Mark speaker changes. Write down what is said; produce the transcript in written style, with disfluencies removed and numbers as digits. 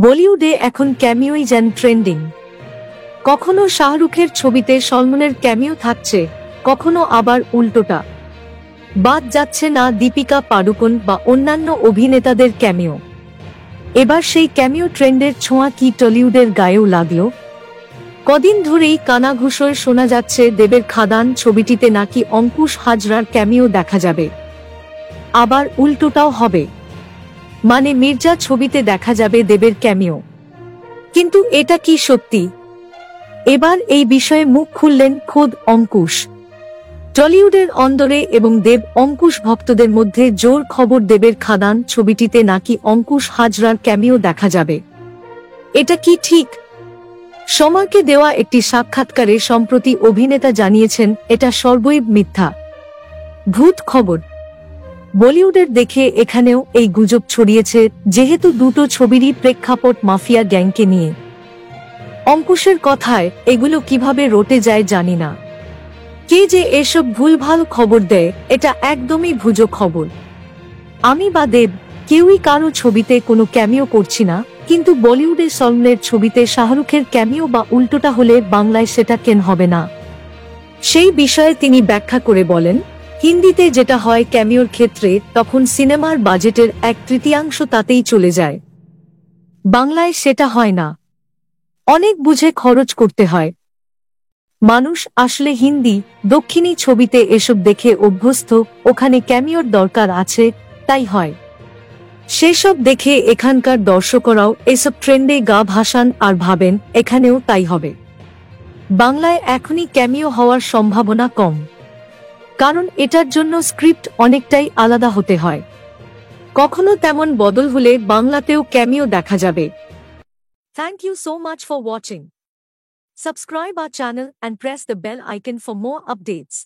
Speaker 1: বলিউডে এখন ক্যামিওই যেন ট্রেন্ডিং। কখনো শাহরুখের ছবিতে সলমনের ক্যামিও থাকছে, কখনো আবার উল্টোটা। বাদ যাচ্ছে না দীপিকা পাড়ুকোন বা অন্যান্য অভিনেতাদের ক্যামিও। এবার সেই ক্যামিও ট্রেন্ডের ছোঁয়া কি টলিউডের গায়েও লাগলো? কদিন ধরেই কানাঘুষোয় শোনা যাচ্ছে দেবের খাদান ছবিটিতে নাকি অঙ্কুশ হাজরার ক্যামিও দেখা যাবে। আবার উল্টোটাও হবে, মানে মির্জা ছবিতে দেখা যাবে দেবের ক্যামিও। কিন্তু এটা কি সত্যি? এবার এই বিষয়ে মুখ খুললেন খোদ অঙ্কুশ। টলিউডের অন্দরে এবং দেব অঙ্কুশ ভক্তদের মধ্যে জোর খবর, দেবের খাদান ছবিটিতে নাকি অঙ্কুশ হাজরার ক্যামিও দেখা যাবে। এটা কি ঠিক? সময়কে দেওয়া একটি সাক্ষাৎকারে সম্প্রতি অভিনেতা জানিয়েছেন এটা সর্বৈব মিথ্যা, ভূত খবর। বলিউডের দেখে এখানেও এই গুজব ছড়িয়েছে, যেহেতু দুটো ছবিরই প্রেক্ষাপট মাফিয়া গ্যাংকে নিয়ে। অঙ্কুশের কথায় এগুলো কিভাবে রটে যায় জানি না। কে যে এসব ভুলভাল খবর দেয়, এটা একদমই ভুজো খবর। আমি বা দেব কেউই কারো ছবিতে কোনো ক্যামিও করছি না, কিন্তু বলিউডে সলমনের ছবিতে শাহরুখের ক্যামিও বা উল্টোটা হলে বাংলায় সেটা কেন হবে না? সেই বিষয়ে তিনি ব্যাখ্যা করে বলেন, হিন্দিতে যেটা হয় ক্যামিওর ক্ষেত্রে, তখন সিনেমার বাজেটের 1/3 তাতেই চলে যায়। বাংলায় সেটা হয় না, অনেক বুঝে খরচ করতে হয়। মানুষ আসলে হিন্দি, দক্ষিণী ছবিতে এসব দেখে অভ্যস্ত, ওখানে ক্যামিওর দরকার আছে, তাই হয়। সেসব দেখে এখানকার দর্শকরাও এসব ট্রেন্ডে গা ভাসান আর ভাবেন এখানেও তাই হবে। বাংলায় এখনই ক্যামিও হওয়ার সম্ভাবনা কম, কারণ এটার জন্য স্ক্রিপ্ট অনেকটাই আলাদা হতে হয়। কখনো তেমন বদল হলে বাংলাতেও ক্যামিও দেখা যাবে। Thank you so much for watching. Subscribe our channel and press the bell icon for more updates.